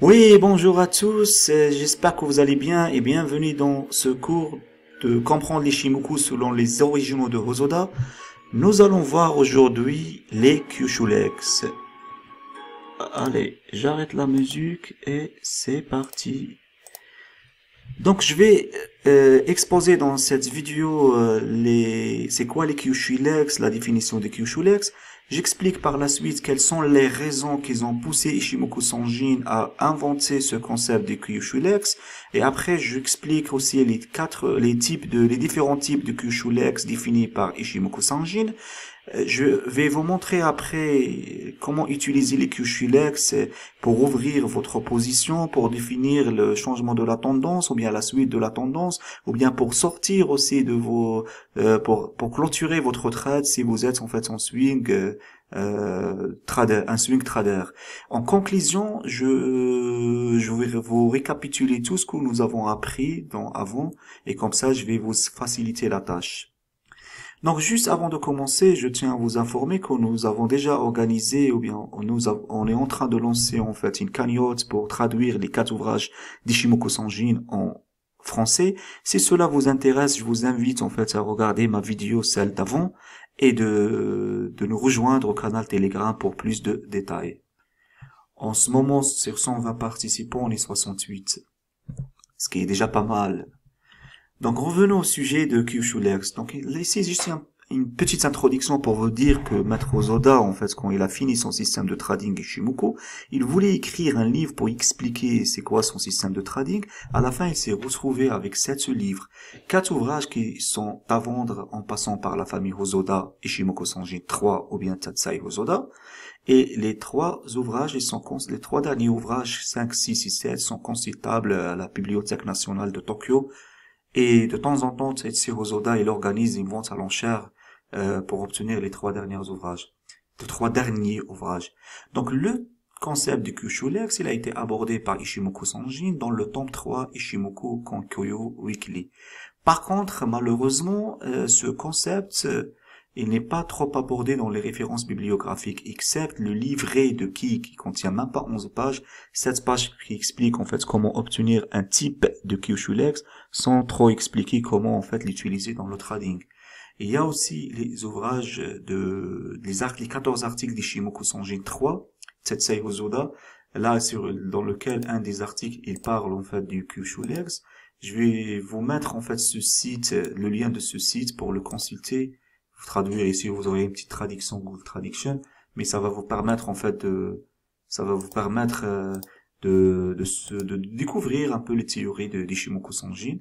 Oui, bonjour à tous, j'espère que vous allez bien et bienvenue dans ce cours de comprendre les Shimoku selon les originaux de Hosoda. Nous allons voir aujourd'hui les Kyushulex. Allez, j'arrête la musique et c'est parti. Donc je vais exposer dans cette vidéo c'est quoi les Kyushulex, la définition des Kyushulex. J'explique par la suite quelles sont les raisons qui ont poussé Ishimoku Sanjin à inventer ce concept des Kyushulex. Et après, j'explique aussi les différents types de Kyushulex définis par Ishimoku Sanjin. Je vais vous montrer après comment utiliser les Kyushulex pour ouvrir votre position, pour définir le changement de la tendance, ou bien la suite de la tendance, ou bien pour sortir aussi de pour clôturer votre trade si vous êtes en fait en swing, trader, un swing trader. En conclusion, je vais vous récapituler tout ce que nous avons appris avant, et comme ça, je vais vous faciliter la tâche. Donc, juste avant de commencer, je tiens à vous informer que nous avons déjà organisé, ou bien on est en train de lancer en fait une cagnotte pour traduire les 4 ouvrages d'Ishimoku Sanjin en français. Si cela vous intéresse, je vous invite en fait à regarder ma vidéo, celle d'avant, et de nous rejoindre au canal Telegram pour plus de détails. En ce moment, sur 120 participants, on est 68, ce qui est déjà pas mal. Donc revenons au sujet de Kyushulex. Donc ici juste une petite introduction pour vous dire que Maître Hosoda, en fait, quand il a fini son système de trading Ishimoku, il voulait écrire un livre pour expliquer c'est quoi son système de trading. À la fin, il s'est retrouvé avec 7 livres, 4 ouvrages qui sont à vendre en passant par la famille Hosoda, Ishimoku Sanjin 3 ou bien Tatsai Hosoda. Et les 3 ouvrages, les 3 derniers ouvrages, 5, 6 et 7, sont consultables à la Bibliothèque nationale de Tokyo. Et de temps en temps, Tetsuya Hosoda, il organise une vente à l'enchère pour obtenir les 3 derniers ouvrages. Donc le concept du Kyushulex, il a été abordé par Ishimoku Sanjin dans le tome 3 Ishimoku Konkyo Weekly. Par contre, malheureusement, ce concept, il n'est pas trop abordé dans les références bibliographiques, except le livret de qui contient même pas 11 pages, 7 pages qui expliquent en fait comment obtenir un type de Kyushulex sans trop expliquer comment en fait l'utiliser dans le trading. Et il y a aussi les ouvrages les 14 articles d'Ishimoku Sanjin 3, Tetsei Hosoda, là dans lequel un des articles il parle en fait du Kyushulex. Je vais vous mettre en fait le lien de ce site pour le consulter. Traduire ici, vous aurez une petite traduction Google Traduction, mais ça va vous permettre en fait de découvrir un peu les théories d'Ishimoku Sanjin.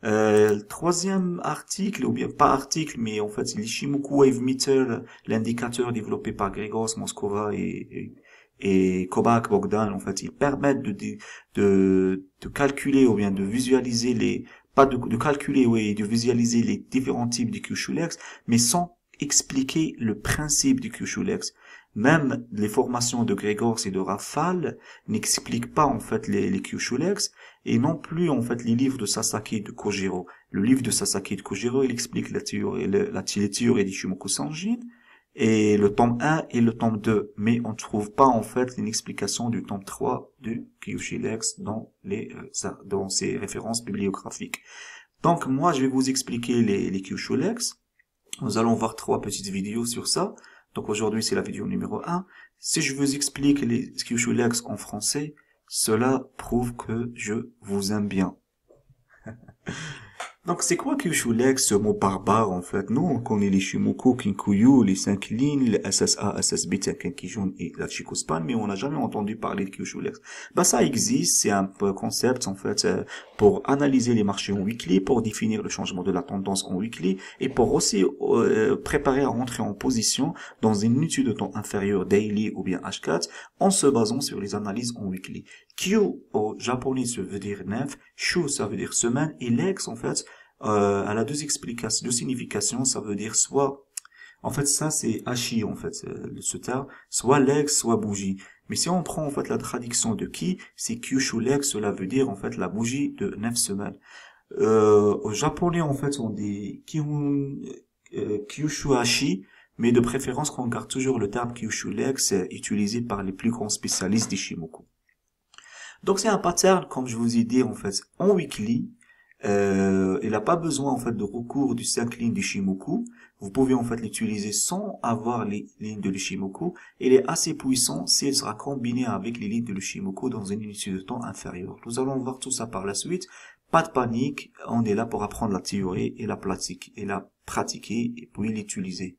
Le troisième article, ou bien pas article, mais en fait l'Ishimoku Wave Meter, l'indicateur développé par Gregor Moskova et Kobak Bogdan, en fait, ils permettent de calculer ou bien de visualiser de visualiser les différents types de Kyushulex, mais sans expliquer le principe du Kyushulex. Même les formations de Gregor et de Rafal n'expliquent pas, en fait, les Kyushulex, et non plus, en fait, les livres de Sasaki et de Kojiro. Le livre de Sasaki et de Kojiro, il explique les théories d'Ishimoku Sanjin, et le tome 1 et le tome 2, mais on ne trouve pas en fait une explication du tome 3 du Kyushulex dans ces références bibliographiques. Donc moi je vais vous expliquer les Kyushulex. Nous allons voir 3 petites vidéos sur ça. Donc aujourd'hui c'est la vidéo numéro 1. Si je vous explique les Kyushulex en français, cela prouve que je vous aime bien. Donc, c'est quoi Kyushulex, ce mot barbare, en fait? Nous, on connaît les Shimoku, Kinkuyu, les 5 lignes, les SSA, SSB, Tenkijun et la Chikuspan, mais on n'a jamais entendu parler de Kyushulex. Bah, ça existe, c'est un concept, en fait, pour analyser les marchés en weekly, pour définir le changement de la tendance en weekly, et pour aussi préparer à rentrer en position dans une étude de temps inférieure, daily ou bien H4, en se basant sur les analyses en weekly. Kyu, au japonais, ça veut dire 9, Shu, ça veut dire semaine, et Lex, en fait, elle a deux significations, ça veut dire soit, en fait, ça c'est Hachi, en fait, ce terme, soit Lex, soit bougie. Mais si on prend, en fait, la traduction de Ki, c'est Kyushu Lex, cela veut dire, en fait, la bougie de 9 semaines. Au japonais, en fait, on dit Kyushu Hachi, mais de préférence qu'on garde toujours le terme Kyushu Lex utilisé par les plus grands spécialistes d'Ishimoku. Donc c'est un pattern, comme je vous ai dit, en fait, en weekly. Il n'a pas besoin en fait de recours du 5 lignes d'Ishimoku. Vous pouvez en fait l'utiliser sans avoir les lignes de l'Ishimoku. Il est assez puissant s'il sera combiné avec les lignes de l'Ishimoku dans une unité de temps inférieure. Nous allons voir tout ça par la suite. Pas de panique, on est là pour apprendre la théorie et la pratiquer et puis l'utiliser.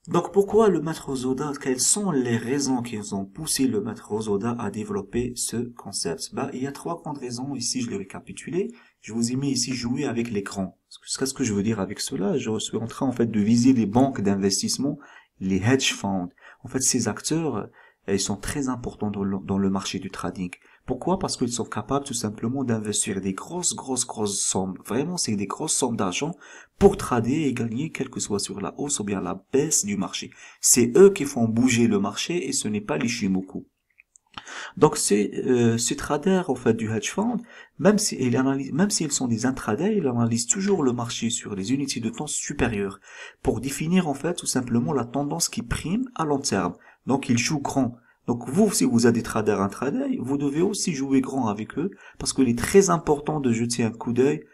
Donc pourquoi le maître Hosoda? Quelles sont les raisons qui ont poussé le maître Hosoda à développer ce concept? Il y a 3 grandes raisons. Ici, je l'ai récapitulé. Je vous ai mis ici jouer avec l'écran. Qu'est-ce que je veux dire avec cela? Je suis en train en fait de viser les banques d'investissement, les hedge funds. En fait, ces acteurs, ils sont très importants dans le marché du trading. Pourquoi? Parce qu'ils sont capables tout simplement d'investir des grosses sommes. Vraiment, c'est des grosses sommes d'argent pour trader et gagner, quel que soit sur la hausse ou bien la baisse du marché. C'est eux qui font bouger le marché et ce n'est pas l'Ishimoku. Donc ces traders en fait du hedge fund, même s'ils sont des intradés, ils analysent toujours le marché sur les unités de temps supérieures pour définir en fait tout simplement la tendance qui prime à long terme. Donc ils jouent grand. Donc vous, si vous êtes des traders intraday, vous devez aussi jouer grand avec eux parce qu'il est très important de jeter un coup d'œil.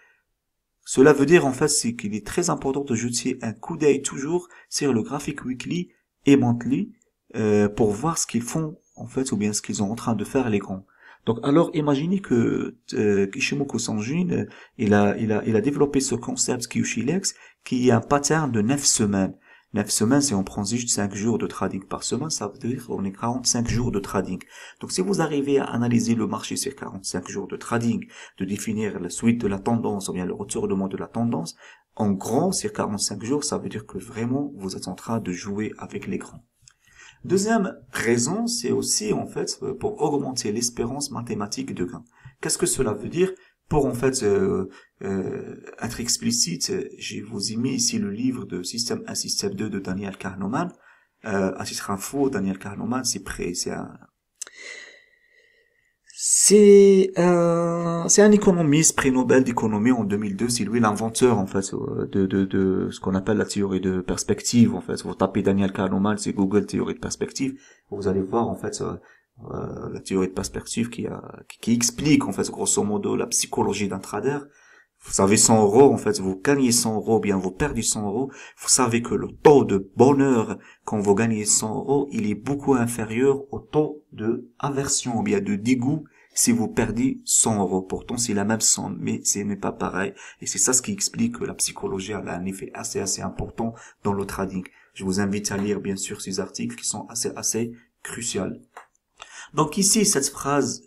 Cela veut dire en fait c'est qu'il est très important de jeter un coup d'œil toujours sur le graphique weekly et monthly pour voir ce qu'ils font en fait ou bien ce qu'ils sont en train de faire les grands. Donc alors imaginez que Ishimoku Sanjin il a développé ce concept Kyushilex qui est un pattern de 9 semaines. 9 semaines, si on prend juste 5 jours de trading par semaine, ça veut dire qu'on est 45 jours de trading. Donc si vous arrivez à analyser le marché sur 45 jours de trading, de définir la suite de la tendance ou bien le retournement de la tendance, en grand, sur 45 jours, ça veut dire que vraiment vous êtes en train de jouer avec les grands. Deuxième raison, c'est aussi en fait pour augmenter l'espérance mathématique de gain. Qu'est-ce que cela veut dire? Pour en fait être explicite, je vous ai mis ici le livre de Système 1, Système 2 de Daniel Kahneman. À titre info, Daniel Kahneman, c'est un économiste, prix Nobel d'économie en 2002. C'est lui l'inventeur en fait de ce qu'on appelle la théorie de perspective. En fait, vous tapez Daniel Kahneman, c'est Google théorie de perspective, vous allez voir en fait la théorie de perspective qui explique en fait grosso modo la psychologie d'un trader. Vous avez 100 euros, en fait, vous gagnez 100 euros, bien vous perdez 100 euros. Vous savez que le taux de bonheur quand vous gagnez 100 euros, il est beaucoup inférieur au taux de aversion, ou bien de dégoût si vous perdez 100 euros. Pourtant, c'est la même somme, mais ce n'est pas pareil. Et c'est ça ce qui explique que la psychologie a un effet assez important dans le trading. Je vous invite à lire, bien sûr, ces articles qui sont assez cruciaux. Donc ici, cette phrase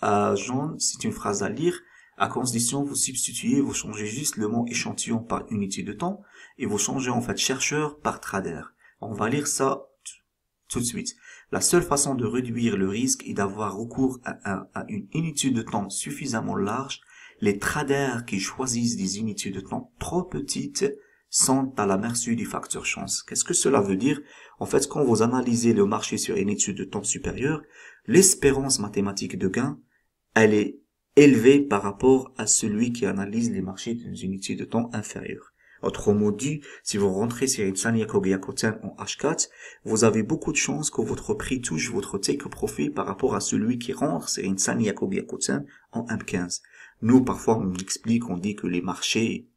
à jaune, c'est une phrase à lire. À condition, vous substituez, vous changez juste le mot échantillon par unité de temps et vous changez en fait chercheur par trader. On va lire ça tout de suite. La seule façon de réduire le risque est d'avoir recours à une unité de temps suffisamment large. Les traders qui choisissent des unités de temps trop petites sont à la merci du facteur chance. Qu'est-ce que cela veut dire? En fait, quand vous analysez le marché sur une unité de temps supérieure, l'espérance mathématique de gain, elle est élevé par rapport à celui qui analyse les marchés dans une unité de temps inférieure. Autrement dit, si vous rentrez sur une Sanyaku Gyakuten en H4, vous avez beaucoup de chances que votre prix touche votre take profit par rapport à celui qui rentre sur une Sanyaku Gyakuten en M15. Nous, parfois, on explique, on dit que les marchés,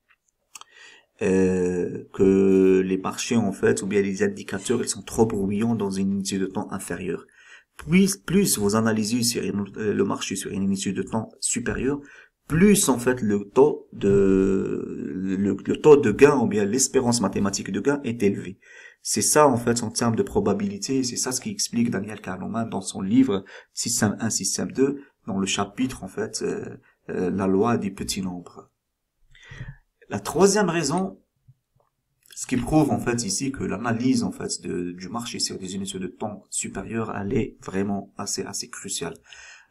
en fait, ou bien les indicateurs, ils sont trop bruyants dans une unité de temps inférieure. Plus vous analysez sur le marché sur une unité de temps supérieure, plus en fait le taux de gain ou bien l'espérance mathématique de gain est élevé. C'est ça en fait en termes de probabilité, c'est ça ce qui explique Daniel Kahneman dans son livre Système 1, Système 2, dans le chapitre en fait la loi des petits nombres. La troisième raison, ce qui prouve en fait ici que l'analyse en fait du marché sur des unités de temps supérieures, elle est vraiment assez cruciale.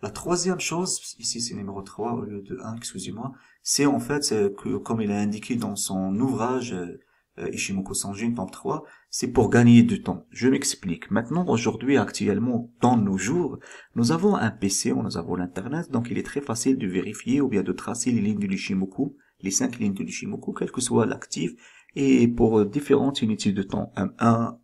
La troisième chose, ici c'est numéro 3 au lieu de 1, excusez-moi, c'est en fait que comme il a indiqué dans son ouvrage Ishimoku Sanjin, tome 3, c'est pour gagner du temps. Je m'explique. Maintenant, aujourd'hui, actuellement, dans nos jours, nous avons un PC, nous avons l'internet, donc il est très facile de vérifier ou bien de tracer les lignes de l'Ishimoku, les 5 lignes de l'Ishimoku, quel que soit l'actif, et pour différentes unités de temps, M1,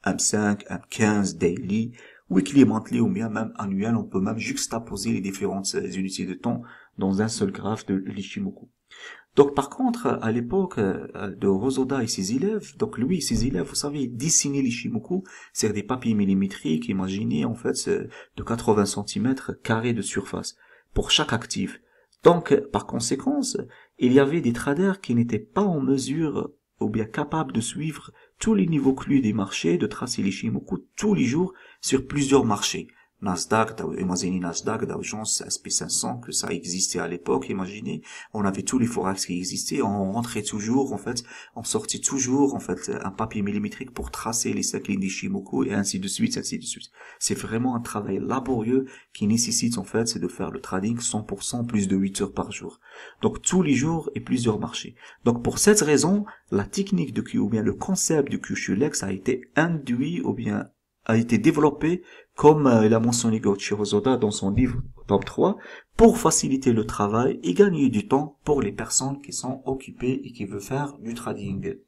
M5, M15, daily, weekly, monthly ou bien même annuel. On peut même juxtaposer les différentes unités de temps dans un seul graphe de l'Ishimoku. Donc par contre, à l'époque de Hosoda et ses élèves, donc lui et ses élèves, vous savez, ils dessinaient l'Ishimoku sur des papiers millimétriques, imaginez en fait de 80 cm carrés de surface pour chaque actif. Donc par conséquence, il y avait des traders qui n'étaient pas en mesure ou bien capables de suivre tous les niveaux clés des marchés, de tracer l'Ishimoku tous les jours sur plusieurs marchés. Nasdaq, imaginez Nasdaq, Dow Jones, SP500, que ça existait à l'époque, imaginez, on avait tous les forex qui existaient, on rentrait toujours, en fait, on sortait toujours, en fait, un papier millimétrique pour tracer les 5 lignes d'Ishimoku, et ainsi de suite, ainsi de suite. C'est vraiment un travail laborieux qui nécessite, en fait, c'est de faire le trading 100% plus de 8 heures par jour. Donc, tous les jours et plusieurs marchés. Donc, pour cette raison, la technique de Q, ou bien le concept du Kyushu-Lex a été induit, ou bien a été développé, comme il a mentionné Goichi Hosoda dans son livre Top 3, pour faciliter le travail et gagner du temps pour les personnes qui sont occupées et qui veulent faire du trading.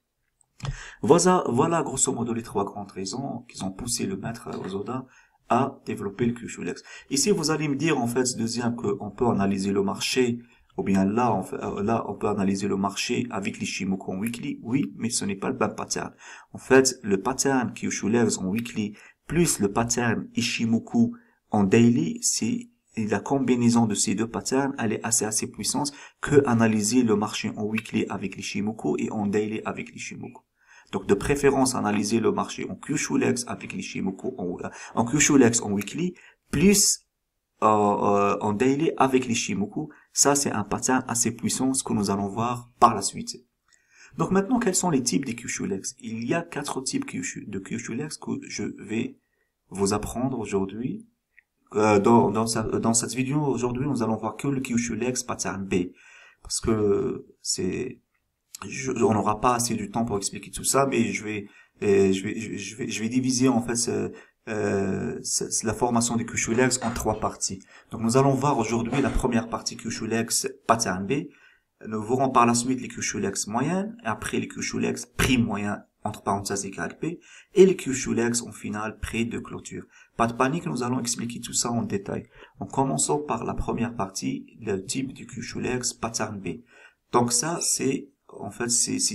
Voilà grosso modo les 3 grandes raisons qui ont poussé le maître Hosoda à développer le Kyushu-Lex. Ici, vous allez me dire, en fait, deuxième, qu'on peut analyser le marché, ou bien là, on peut analyser le marché avec l'Ishimoku en weekly. Oui, mais ce n'est pas le même pattern. En fait, le pattern Kyushu-Lex en weekly plus le pattern Ishimoku en daily, c'est la combinaison de ces deux patterns, elle est assez puissante que analyser le marché en weekly avec l'Ishimoku et en daily avec l'Ishimoku. Donc, de préférence, analyser le marché en Kyushu-Lex avec l'Ishimoku en Kyushu-Lex en weekly, plus en daily avec l'Ishimoku. Ça, c'est un pattern assez puissant, ce que nous allons voir par la suite. Donc maintenant, quels sont les types des Kyushu-Lex? Il y a 4 types de Kyushu-Lex que je vais vous apprendre aujourd'hui. Dans cette vidéo aujourd'hui, nous allons voir que le Kyushu-Lex pattern B, parce que on n'aura pas assez du temps pour expliquer tout ça, mais je vais diviser en fait la formation des Kyushu-Lex en 3 parties. Donc nous allons voir aujourd'hui la première partie Kyushu-Lex pattern B. Nous verrons par la suite les Kyushu-Lex moyennes, et après les Kyushu-Lex prix moyen, entre parenthèses égal P, et les Kyushu-Lex en finale prix de clôture. Pas de panique, nous allons expliquer tout ça en détail. En commençant par la première partie, le type du Kyushu-Lex pattern B. Donc ça, c'est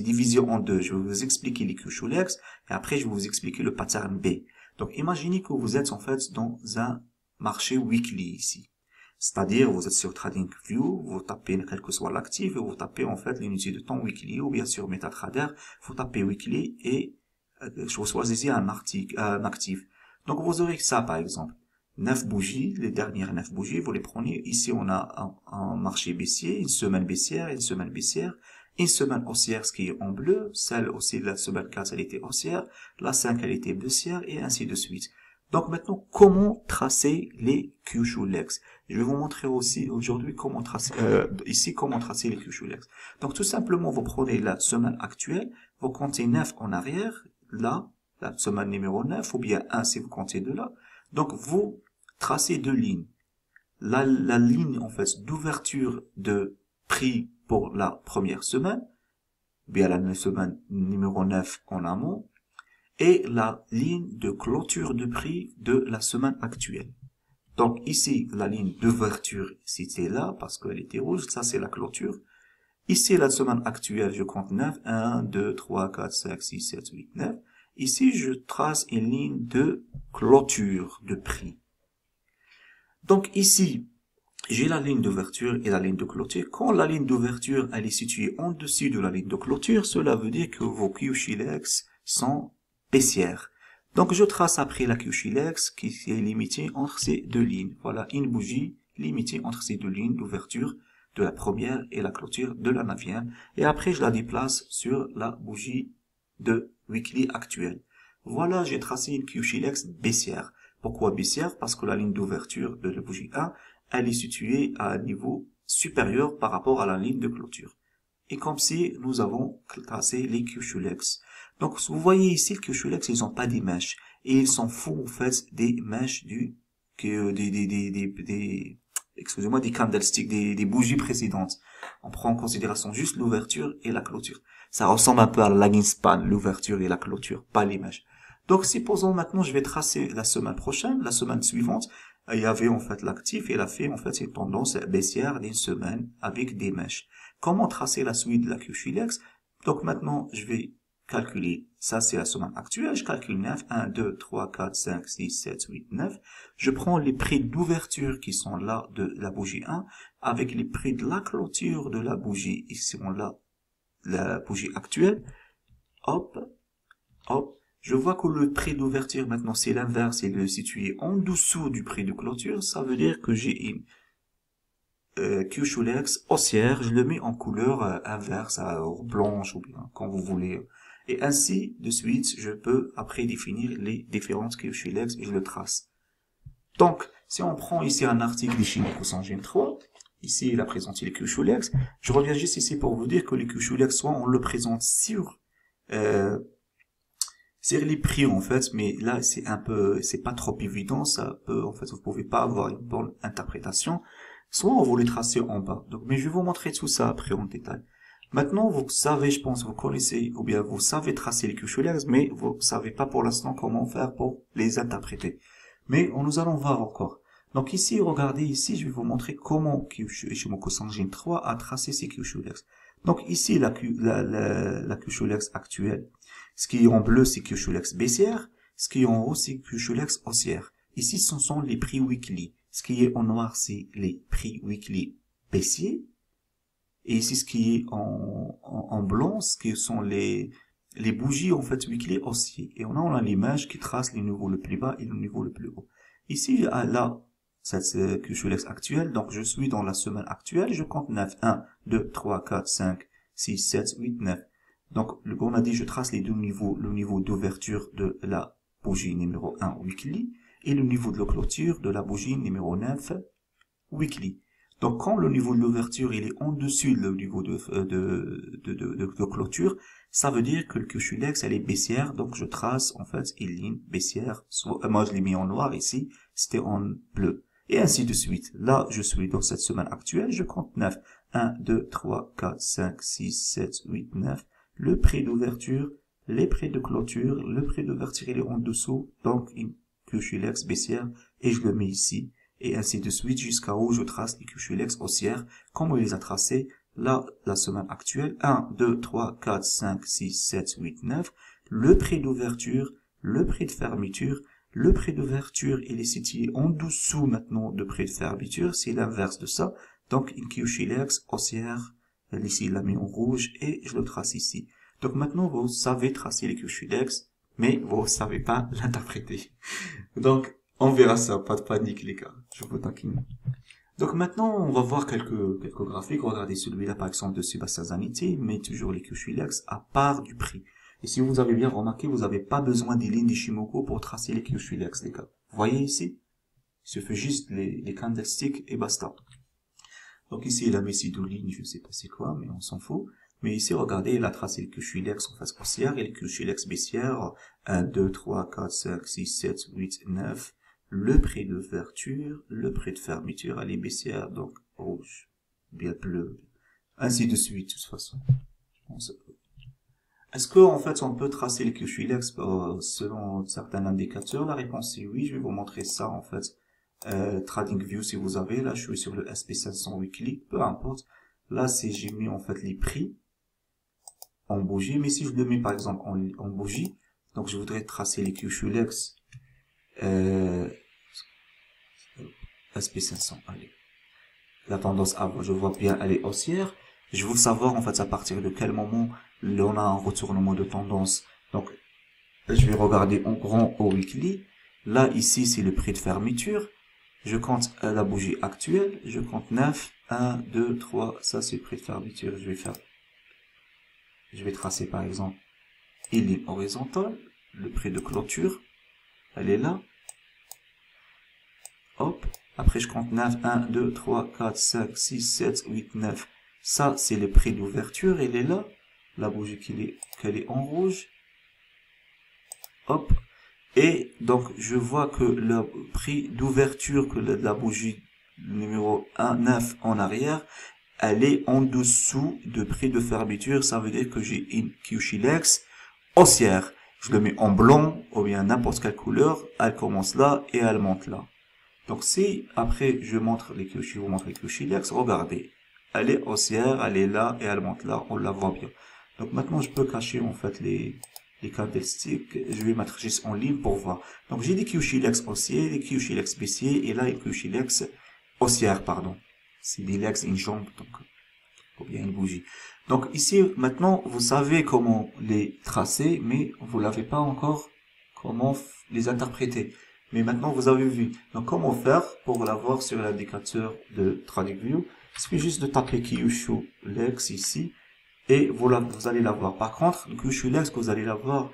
divisé en 2. Je vais vous expliquer les Kyushu-Lex, et après je vais vous expliquer le pattern B. Donc imaginez que vous êtes en fait dans un marché weekly ici. C'est-à-dire, vous êtes sur TradingView, vous tapez quel que soit l'actif, et vous tapez en fait l'unité de temps weekly, ou bien sur MetaTrader, vous tapez weekly et vous choisissez un actif. Donc vous aurez ça par exemple. 9 bougies, les dernières 9 bougies, vous les prenez. Ici, on a un marché baissier, une semaine baissière, une semaine baissière, une semaine haussière, ce qui est en bleu, celle aussi de la semaine 4, elle était haussière, la 5, elle était baissière, et ainsi de suite. Donc maintenant, comment tracer les Kyushu-Lex? Je vais vous montrer aussi aujourd'hui comment tracer les Kyushu-Lex. Donc tout simplement, vous prenez la semaine actuelle, vous comptez 9 en arrière, là, la semaine numéro 9, ou bien 1 si vous comptez de là. Donc vous tracez 2 lignes. La ligne en fait d'ouverture de prix pour la première semaine, bien la semaine numéro 9 en amont, et la ligne de clôture de prix de la semaine actuelle. Donc ici, la ligne d'ouverture, c'était là, parce qu'elle était rouge, ça c'est la clôture. Ici, la semaine actuelle, je compte 9, 1, 2, 3, 4, 5, 6, 7, 8, 9. Ici, je trace une ligne de clôture de prix. Donc ici, j'ai la ligne d'ouverture et la ligne de clôture. Quand la ligne d'ouverture, elle est située en dessus de la ligne de clôture, cela veut dire que vos Kyushu-Lex sont baissières. Donc je trace après la Kyushu-Lex qui est limitée entre ces 2 lignes. Voilà une bougie limitée entre ces 2 lignes d'ouverture de la première et la clôture de la 9e. Et après je la déplace sur la bougie de weekly actuelle. Voilà, j'ai tracé une Kyushu-Lex baissière. Pourquoi baissière? Parce que la ligne d'ouverture de la bougie 1, elle est située à un niveau supérieur par rapport à la ligne de clôture. Et comme si nous avons tracé les Kyushu-Lex. Donc, vous voyez ici, les Kyushu-Lex, ils n'ont pas des mèches. Et ils s'en font, en fait, des mèches excusez-moi, des candlesticks, des bougies précédentes. On prend en considération juste l'ouverture et la clôture. Ça ressemble un peu à la lagging span, l'ouverture et la clôture, pas les mèches. Donc, supposons maintenant, je vais tracer la semaine prochaine, la semaine suivante. Il y avait en fait l'actif, il a fait en fait une tendance baissière d'une semaine avec des mèches. Comment tracer la suite de la QFILEX? Donc maintenant, je vais calculer, ça c'est la semaine actuelle, je calcule 9, 1, 2, 3, 4, 5, 6, 7, 8, 9. Je prends les prix d'ouverture qui sont là de la bougie 1 avec les prix de la clôture de la bougie, qui sont là, la bougie actuelle. Hop, hop. Je vois que le prix d'ouverture maintenant c'est l'inverse, il est situé en dessous du prix de clôture, ça veut dire que j'ai une QSHULEX haussière, je le mets en couleur inverse, blanche ou bien quand vous voulez. Et ainsi de suite, je peux après définir les différentes QSHULEX et je le trace. Donc, si on prend ici un article d'Ishimoku Sanjin 3, ici il a présenté les QSHULEX, je reviens juste ici pour vous dire que les QSHULEX, soit on le présente sur les prix en fait, mais là c'est un peu, c'est pas trop évident, ça peut, en fait vous pouvez pas avoir une bonne interprétation, soit on vous les tracer en bas. Donc, mais je vais vous montrer tout ça après en détail. Maintenant vous savez, je pense, vous connaissez, ou bien vous savez tracer les QSHULEX, mais vous savez pas pour l'instant comment faire pour les interpréter. Mais nous allons voir encore. Donc ici, regardez ici, je vais vous montrer comment Ishimoku Sanjin 3 a tracé ses QSHULEX. Donc ici la QSHULEX actuelle. Ce qui est en bleu, c'est QSHULEX baissière. Ce qui est en haut, c'est QSHULEX haussière. Ici, ce sont les prix weekly. Ce qui est en noir, c'est les prix weekly baissiers. Et ici, ce qui est en blanc, ce qui sont les bougies, en fait, weekly haussiers. Et on a l'image qui trace le niveau le plus bas et le niveau le plus haut. Ici, là, cette QSHULEX actuelle. Donc, je suis dans la semaine actuelle. Je compte 9, 1, 2, 3, 4, 5, 6, 7, 8, 9. Donc, on a dit, je trace les deux niveaux, le niveau d'ouverture de la bougie numéro 1 weekly et le niveau de la clôture de la bougie numéro 9 weekly. Donc, quand le niveau de l'ouverture il est en dessus du niveau de clôture, ça veut dire que le QSHULEX elle est baissière. Donc, je trace en fait une ligne baissière. Moi, je l'ai mis en noir ici, c'était en bleu. Et ainsi de suite. Là, je suis dans cette semaine actuelle, je compte 9. 1, 2, 3, 4, 5, 6, 7, 8, 9. Le prix d'ouverture, les prix de clôture, le prix d'ouverture il est en dessous, donc une QSHULEX baissière, et je le mets ici, et ainsi de suite jusqu'à où je trace les QSHULEX haussières, comme on les a tracés, là, la semaine actuelle, 1, 2, 3, 4, 5, 6, 7, 8, 9, le prix d'ouverture, le prix de fermeture, le prix d'ouverture il est situé en dessous maintenant de prix de fermeture, c'est l'inverse de ça, donc une QSHULEX haussière, ici, il l'a mis en rouge et je le trace ici. Donc maintenant, vous savez tracer les QSHULEX, mais vous ne savez pas l'interpréter. Donc, on verra ça, pas de panique les gars, je vous taquine. Donc maintenant, on va voir quelques graphiques. Regardez celui-là par exemple de Subasa Zanity, mais toujours les QSHULEX à part du prix. Et si vous avez bien remarqué, vous n'avez pas besoin des lignes d'Ishimoku pour tracer les QSHULEX les gars. Vous voyez ici? Il se fait juste les candlesticks et basta. Donc ici, il a mis ces deux lignes, je ne sais pas c'est quoi, mais on s'en fout. Mais ici, regardez, il a tracé le QSHULEX en face haussière et le QSHULEX baissière. 1, 2, 3, 4, 5, 6, 7, 8, 9. Le prix d'ouverture, le prix de fermeture, elle est baissière, donc rouge, bien bleu. Ainsi de suite, de toute façon. Est-ce qu'en fait, on peut tracer le QSHULEX selon certains indicateurs? La réponse est oui, je vais vous montrer ça en fait. TradingView si vous avez, là je suis sur le SP500 weekly, peu importe. Là c'est j'ai mis en fait les prix en bougie, mais si je le mets par exemple en bougie, donc je voudrais tracer les QSHULEX SP500, allez. La tendance à, je vois bien elle est haussière. Je veux savoir en fait à partir de quel moment on a un retournement de tendance. Donc je vais regarder en grand au weekly. Là ici c'est le prix de fermeture. Je compte la bougie actuelle, je compte 9, 1, 2, 3, ça c'est le prix de fermeture, je vais tracer par exemple une ligne horizontale, le prix de clôture, elle est là, hop, après je compte 9, 1, 2, 3, 4, 5, 6, 7, 8, 9, ça c'est le prix d'ouverture, elle est là, la bougie qu'elle est en rouge, hop, et donc, je vois que le prix d'ouverture que la bougie numéro 1, 9 en arrière, elle est en dessous de prix de fermeture. Ça veut dire que j'ai une QSHULEX haussière. je le mets en blanc, ou bien n'importe quelle couleur, elle commence là et elle monte là. Donc si, après, je vous montre les Kyushu-lex, regardez. Elle est haussière, elle est là et elle monte là, on la voit bien. Donc maintenant, je peux cacher, en fait, les candlesticks. Je vais mettre juste en ligne pour voir. Donc j'ai des Kyushu-lex haussiers, des Kyushu-lex baissiers, et là, les Kyushu-lex haussières, pardon. C'est des legs, une jambe, donc, ou bien une bougie. Donc ici, maintenant, vous savez comment les tracer, mais vous l'avez pas encore comment les interpréter. Mais maintenant, vous avez vu. Donc, comment faire pour l'avoir sur l'indicateur de TradingView? Il suffit juste de taper Kyushu-lex ici, et vous allez l'avoir. Par contre, le Kyushu-lex que vous allez l'avoir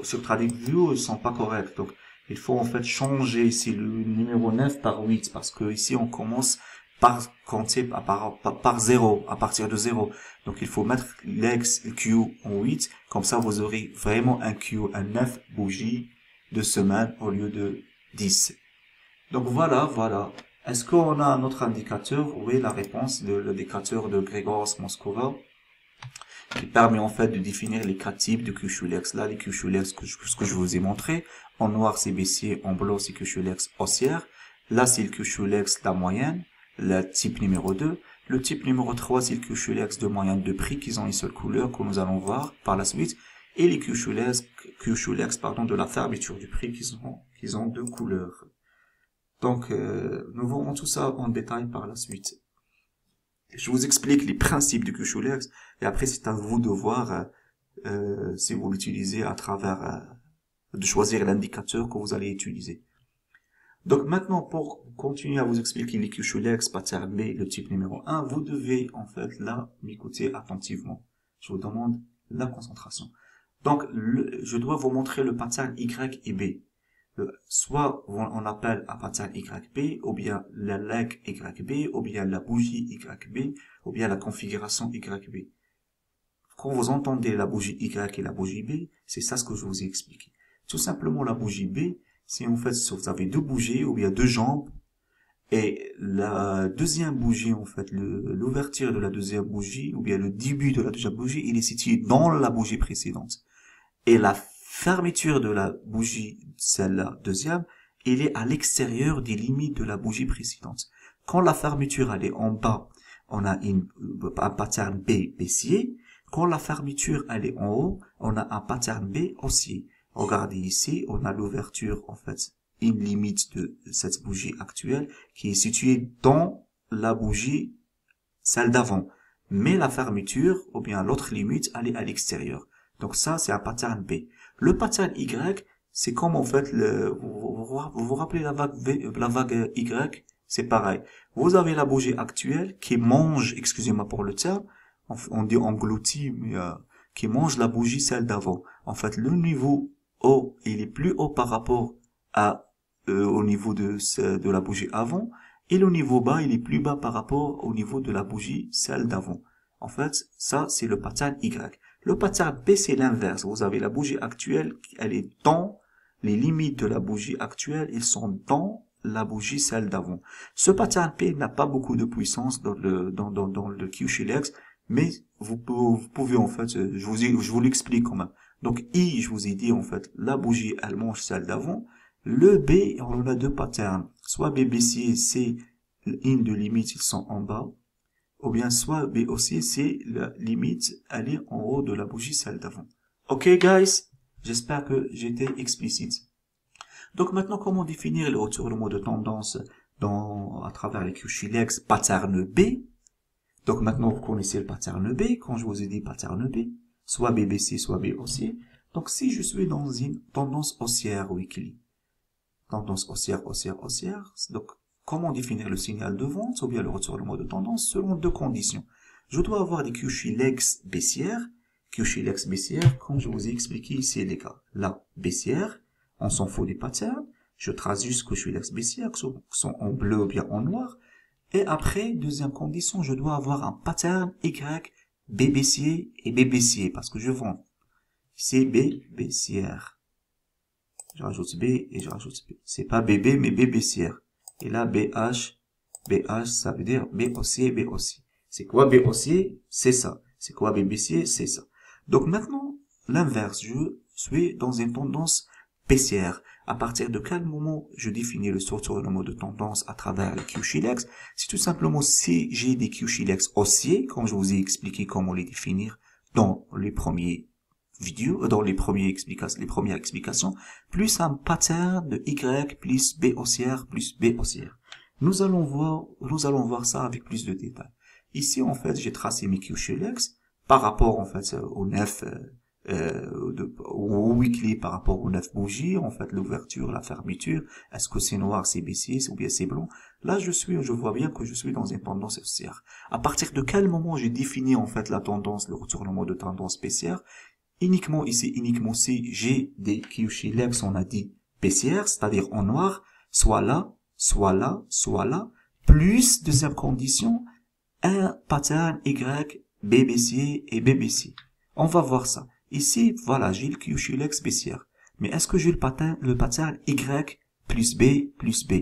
sur TradingView, ils sont pas corrects. Donc, il faut en fait changer ici le numéro 9 par 8, parce que ici, on commence par compter par 0, à partir de 0. Donc, il faut mettre l'ex Q en 8. Comme ça, vous aurez vraiment un Q, un 9 bougies de semaine au lieu de 10. Donc, voilà. Est-ce qu'on a un autre indicateur? Oui, la réponse de l'indicateur de Gregor Moskova, qui permet en fait de définir les 4 types de Kyushu-lex. Là, les Kyushu-lex que je vous ai montré. En noir, c'est baissier. En blanc, c'est Kyushu-lex haussière. Là, c'est le Kyushu-lex la moyenne. Le type numéro 2. Le type numéro 3, c'est le Kyushu-lex de moyenne de prix qui ont une seule couleur que nous allons voir par la suite. Et les Kyushu-lex, de la fermeture du prix qui ont 2 couleurs. Donc, nous verrons tout ça en détail par la suite. Je vous explique les principes du Kyushu-lex et après c'est à vous de voir si vous l'utilisez à travers de choisir l'indicateur que vous allez utiliser. Donc maintenant, pour continuer à vous expliquer les Kyushu-lex, pattern B, le type numéro 1, vous devez en fait là m'écouter attentivement. Je vous demande la concentration. Donc, je dois vous montrer le pattern Y et B. Soit on appelle un pattern YB, ou bien la leg YB, ou bien la bougie YB, ou bien la configuration YB. Quand vous entendez la bougie Y et la bougie B, c'est ça ce que je vous ai expliqué. Tout simplement, la bougie B, c'est en fait, si vous avez 2 bougies, ou bien 2 jambes, et la deuxième bougie, en fait, l'ouverture de la deuxième bougie, ou bien le début de la deuxième bougie, il est situé dans la bougie précédente. Et la fermeture de la bougie, celle-là, deuxième, elle est à l'extérieur des limites de la bougie précédente. Quand la fermeture, elle est en bas, on a un pattern B baissier. Quand la fermeture, elle est en haut, on a un pattern B haussier. Regardez ici, on a l'ouverture, en fait, une limite de cette bougie actuelle qui est située dans la bougie, celle d'avant. Mais la fermeture, ou bien l'autre limite, elle est à l'extérieur. Donc ça, c'est un pattern B. Le pattern Y, c'est comme en fait, vous vous rappelez la vague Y, c'est pareil. Vous avez la bougie actuelle qui mange, excusez-moi pour le terme, on dit englouti, mais qui mange la bougie celle d'avant. En fait, le niveau haut, il est plus haut par rapport au niveau de la bougie avant, et le niveau bas, il est plus bas par rapport au niveau de la bougie celle d'avant. En fait, ça, c'est le pattern Y. Le pattern B, c'est l'inverse. Vous avez la bougie actuelle, elle est dans les limites de la bougie actuelle, ils sont dans la bougie celle d'avant. Ce pattern P n'a pas beaucoup de puissance dans le Kyushu-lex, mais vous pouvez en fait, je vous l'explique quand même. Donc I, je vous ai dit en fait, la bougie, elle mange celle d'avant. Le B, on a 2 patterns. Soit B baissier, c'est une de limite, ils sont en bas. Ou bien soit B aussi, c'est la limite, elle est en haut de la bougie, celle d'avant. Ok, guys? J'espère que j'étais explicite. Donc maintenant, comment définir le retournement de tendance à travers les Kyushu-lex pattern B? Donc maintenant, vous connaissez le pattern B, quand je vous ai dit pattern B, soit B baissier, soit B haussier. Donc si je suis dans une tendance haussière weekly, tendance haussière, donc comment définir le signal de vente ou bien le retournement de tendance selon 2 conditions. Je dois avoir des Kyushu-lex baissières. Kyushu-lex baissière, comme je vous ai expliqué ici les gars. Là, baissière, on s'en fout des patterns. Je trace juste Kyushu-lex baissière, qui sont en bleu ou bien en noir. Et après, deuxième condition, je dois avoir un pattern Y, B baissier et B baissier, parce que je vends. C'est B baissière. Je rajoute B et je rajoute B. C'est pas BB, mais B baissière. Et là, BH, ça veut dire B haussier, B haussier. C'est quoi B haussier? C'est ça. C'est quoi B baissier? C'est ça. Donc maintenant, l'inverse, je suis dans une tendance baissière. À partir de quel moment je définis le retournement de tendance à travers les Q-Shilex? C'est tout simplement si j'ai des Q-Shilex haussiers, comme je vous ai expliqué comment les définir dans les premiers vidéos, dans les premières explications, plus un pattern de Y plus B haussière plus B haussière. Nous allons voir ça avec plus de détails. Ici, en fait, j'ai tracé mes Q-Shilex par rapport, en fait, au 9, au weekly par rapport aux 9 bougies, en fait, l'ouverture, la fermeture, est-ce que c'est noir, c'est baissier, ou bien c'est blanc. Là, je vois bien que je suis dans une tendance haussière. À partir de quel moment j'ai défini, en fait, la tendance, le retournement de tendance baissière? Uniquement ici, uniquement si j'ai des Q-Shilex, on a dit baissière, c'est-à-dire en noir, soit là, soit là, soit là, plus, deuxième condition, un pattern Y, B baissier et B baissier. On va voir ça. Ici, voilà, j'ai le Q-Shilex baissière. Mais est-ce que j'ai le pattern Y plus B plus B?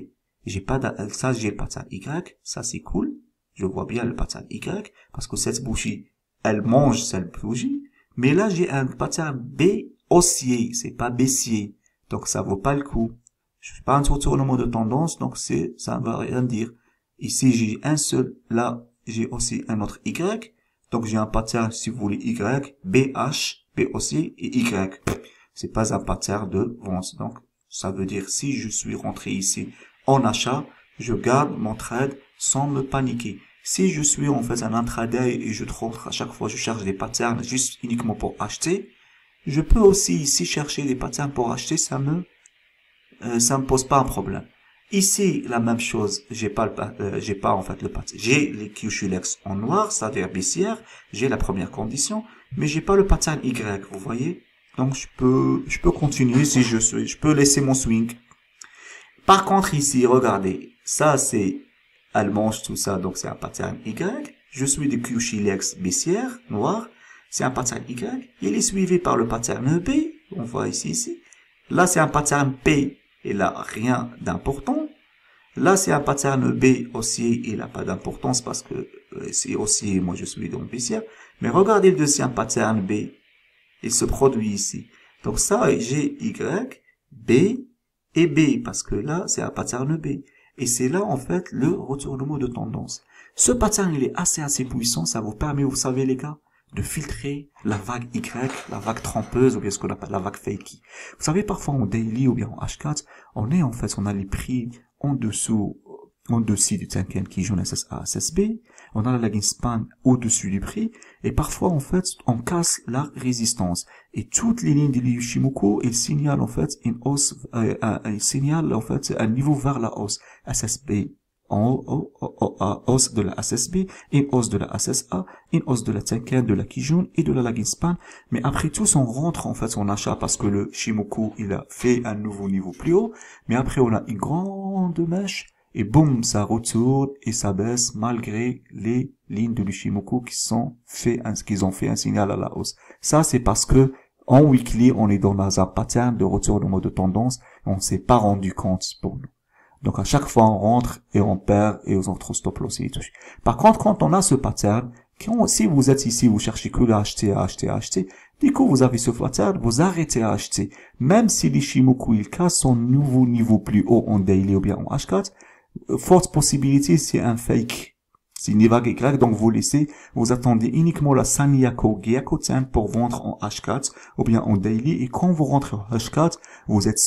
J'ai pas ça, j'ai le pattern Y, ça c'est cool. Je vois bien le pattern Y, parce que cette bougie, elle mange cette bougie. Mais là, j'ai un pattern B haussier, c'est pas baissier. Donc, ça vaut pas le coup. Je fais pas un retournement de tendance, donc ça ne va rien dire. Ici, j'ai un seul, là, j'ai aussi un autre Y. Donc, j'ai un pattern, si vous voulez, Y, BH, B haussier et Y. C'est pas un pattern de vente. Donc, ça veut dire, si je suis rentré ici en achat, je garde mon trade sans me paniquer. Si je suis en fait un intraday et je trouve à chaque fois je cherche des patterns juste uniquement pour acheter, je peux aussi ici chercher des patterns pour acheter, ça me pose pas un problème. Ici la même chose, j'ai pas en fait le pattern. J'ai les Q-Shilex en noir, c'est-à-dire baissière, j'ai la première condition, mais j'ai pas le pattern Y, vous voyez. Donc je peux continuer si je peux laisser mon swing. Par contre ici, regardez, ça c'est elle mange tout ça, donc c'est un pattern Y. Je suis de Q-Shilex baissière, noir. C'est un pattern Y. Il est suivi par le pattern B. On voit ici. Là, c'est un pattern P. Il a rien d'important. Là, c'est un pattern B haussier. Il n'a pas d'importance parce que c'est haussier. Moi, je suis donc baissière. Mais regardez le deuxième pattern B. Il se produit ici. Donc ça, j'ai Y, B et B. Parce que là, c'est un pattern B. Et c'est là, en fait, le retournement de tendance. Ce pattern, il est assez puissant. Ça vous permet, vous savez, les gars, de filtrer la vague Y, la vague trompeuse, ou bien ce qu'on appelle la vague fakey. Vous savez, parfois, en daily ou bien en H4, on a les prix en dessous du Tenkan Kijun SSA, SSB. On a la lagging span au-dessus du prix. Et parfois, en fait, on casse la résistance. Et toutes les lignes de l'Ichimoku, ils signalent, en fait, une hausse, un niveau vers la hausse. SSB, hausse de la SSB, une hausse de la SSA, une hausse de la Tenkan, de la Kijun et de la lagging span. Mais après tout, on rentre, en fait, son achat parce que le Shimoku, il a fait un nouveau niveau plus haut. Mais après, on a une grande mèche. Et boum, ça retourne et ça baisse malgré les lignes de l'Ichimoku qu'ils ont fait un signal à la hausse. Ça, c'est parce que en weekly, on est dans un pattern de retournement de tendance. On ne s'est pas rendu compte pour nous. Donc, à chaque fois, on rentre et on perd et on entre stop loss et tout. Par contre, quand on a ce pattern, si vous êtes ici, vous cherchez que à acheter, du coup, vous avez ce pattern, vous arrêtez à acheter. Même si l'Ichimoku, il casse son nouveau niveau plus haut en daily ou bien en H4, forte possibilité, c'est un fake. C'est une vague Y, donc vous attendez uniquement la Sanyaku Gyakoten pour vendre en H4 ou bien en daily. Et quand vous rentrez en H4, vous êtes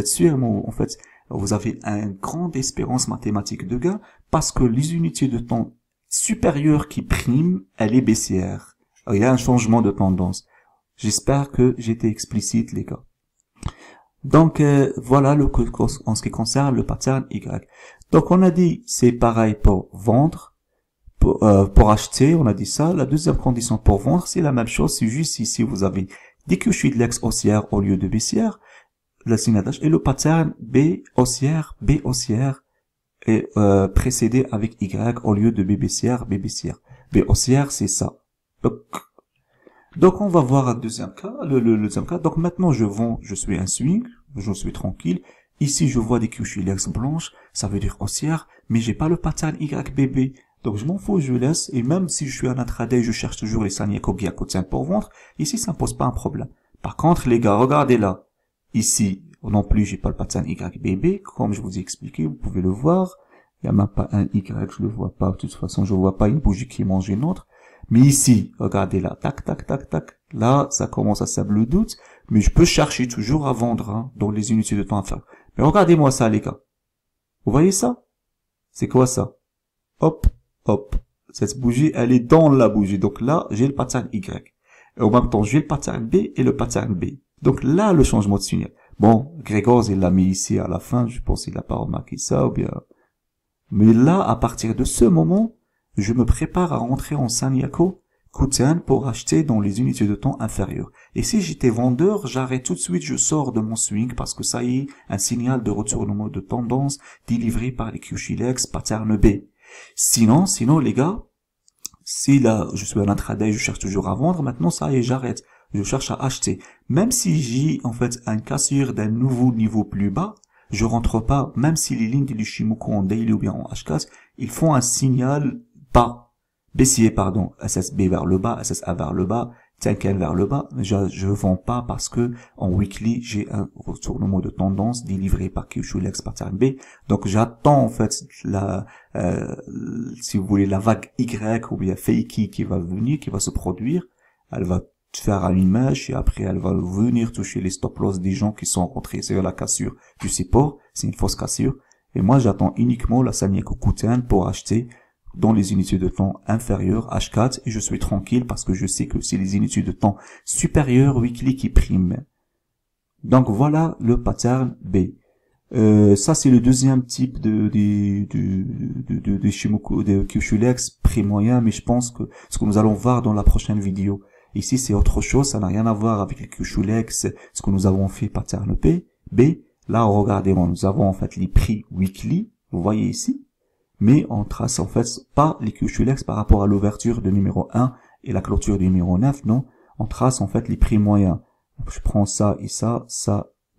sûr, mais en fait, vous avez une grande espérance mathématique de gain parce que les unités de temps supérieures qui priment, elle est baissière. Il y a un changement de tendance. J'espère que j'étais explicite, les gars. Donc voilà en ce qui concerne le pattern Y. Donc on a dit c'est pareil pour vendre, pour acheter, on a dit ça. La deuxième condition pour vendre, c'est la même chose, c'est juste ici vous avez des Q-Shilex haussière au lieu de baissière, la signage et le pattern B haussière est précédé avec Y au lieu de B baissière. B haussière, c'est ça. Donc on va voir un deuxième cas, le deuxième cas. Donc maintenant je suis un swing, je suis tranquille. Ici je vois des Q-Shilex blanches, ça veut dire haussière, mais j'ai pas le pattern YBB. Donc je m'en fous, je laisse, et même si je suis en intraday, je cherche toujours les Sanyaku Gyakuten pour vendre, ici ça me pose pas un problème. Par contre les gars, regardez là, ici non plus j'ai pas le pattern YBB, comme je vous ai expliqué, vous pouvez le voir, il n'y a même pas un Y, je le vois pas, de toute façon je vois pas une bougie qui mange une autre, mais ici, regardez là, tac tac tac tac, là ça commence à semer le doute, mais je peux chercher toujours à vendre hein, dans les unités de temps inférieures. Mais regardez-moi ça les gars, vous voyez ça? C'est quoi ça? Hop, hop. Cette bougie, elle est dans la bougie. Donc là, j'ai le pattern Y. Et en même temps, j'ai le pattern B et le pattern B. Donc là, le changement de signal. Bon, Grégor, il l'a mis ici à la fin. Je pense qu'il n'a pas remarqué ça ou bien. Mais là, à partir de ce moment, je me prépare à rentrer en Sanyaku Kuten pour acheter dans les unités de temps inférieures. Et si j'étais vendeur, j'arrête tout de suite, je sors de mon swing parce que ça y est, un signal de retournement de tendance délivré par les Kyushilex pattern B. Sinon, les gars, si là, je suis à l'intraday, je cherche toujours à vendre, maintenant ça y est, j'arrête. Je cherche à acheter. Même si j'ai, en fait, un cassure d'un nouveau niveau plus bas, je rentre pas, même si les lignes de l'Ishimoku en daily ou bien en H4, ils font un signal bas. Baissier, pardon, SSB vers le bas, SSA vers le bas, Tenken vers le bas, je vends pas parce que en weekly, j'ai un retournement de tendance délivré par Kyushulex pattern B. Donc j'attends en fait si vous voulez, la vague Y ou bien Fakey qui va venir, qui va se produire. Elle va faire un image et après elle va venir toucher les stop loss des gens qui sont rentrés sur la cassure du support. C'est une fausse cassure. Et moi j'attends uniquement la Sanyaku Kuten pour acheter dans les unités de temps inférieures, H4, et je suis tranquille parce que je sais que c'est les unités de temps supérieures, weekly qui priment. Donc voilà le pattern B. Ça c'est le deuxième type de Shimoku, de Kyushulex pré-moyen, mais je pense que ce que nous allons voir dans la prochaine vidéo. Ici c'est autre chose, ça n'a rien à voir avec les Kyushulex, ce que nous avons fait pattern B. Là regardez-moi, nous avons en fait les prix weekly, vous voyez ici. Mais on trace en fait pas les Kyushulex par rapport à l'ouverture de numéro 1 et la clôture du numéro 9, non. On trace en fait les prix moyens. Donc, je prends ça et ça,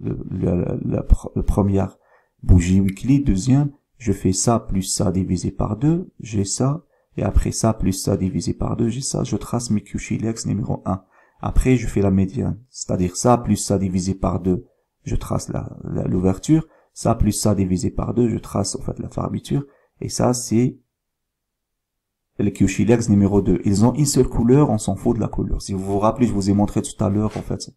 la première bougie weekly, deuxième, je fais ça plus ça divisé par 2, j'ai ça, et après ça plus ça divisé par 2, j'ai ça, je trace mes Kyushulex numéro 1. Après, je fais la médiane, c'est-à-dire ça plus ça divisé par 2, je trace l'ouverture, ça plus ça divisé par 2, je trace en fait la fermeture. Et ça, c'est le Kyushulex numéro 2. Ils ont une seule couleur, on s'en fout de la couleur. Si vous vous rappelez, je vous ai montré tout à l'heure, en fait,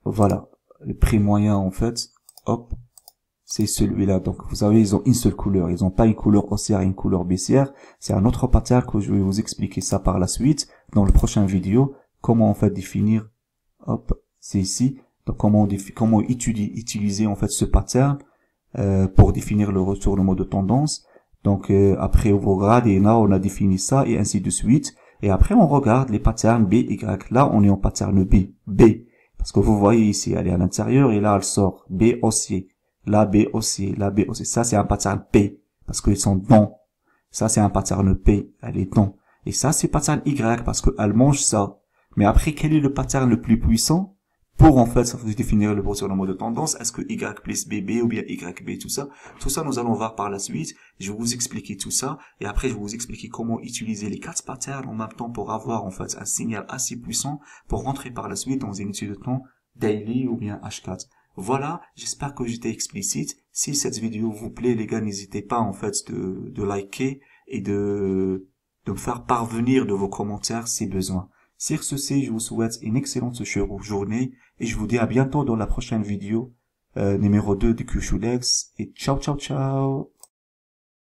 voilà, le prix moyen, en fait, hop, c'est celui-là. Donc, vous savez, ils ont une seule couleur. Ils n'ont pas une couleur haussière et une couleur baissière. C'est un autre pattern que je vais vous expliquer ça par la suite, dans le prochain vidéo, comment, en fait, définir, hop, c'est ici. Donc, comment utiliser, en fait, ce pattern, pour définir le retournement de tendance. Donc après on regarde et là on a défini ça et ainsi de suite. Et après on regarde les patterns B, Y. Là on est en pattern B. Parce que vous voyez ici, elle est à l'intérieur et là elle sort B haussier. Là B haussier, là B haussier. Ça c'est un pattern P parce qu'ils sont dans. Ça c'est un pattern P, elle est dans. Et ça c'est pattern Y parce qu'elle mange ça. Mais après quel est le pattern le plus puissant? Pour en fait définir le retournement de tendance, est-ce que Y plus BB ou bien YB, tout ça nous allons voir par la suite. Je vais vous expliquer tout ça et après je vais vous expliquer comment utiliser les 4 patterns en même temps pour avoir en fait un signal assez puissant pour rentrer par la suite dans une étude de temps daily ou bien H4. Voilà, j'espère que j'étais explicite. Si cette vidéo vous plaît les gars, n'hésitez pas en fait de liker et de me faire parvenir de vos commentaires si besoin. Sur ceci, je vous souhaite une excellente journée et je vous dis à bientôt dans la prochaine vidéo numéro 2 de Kyushulex et ciao ciao ciao.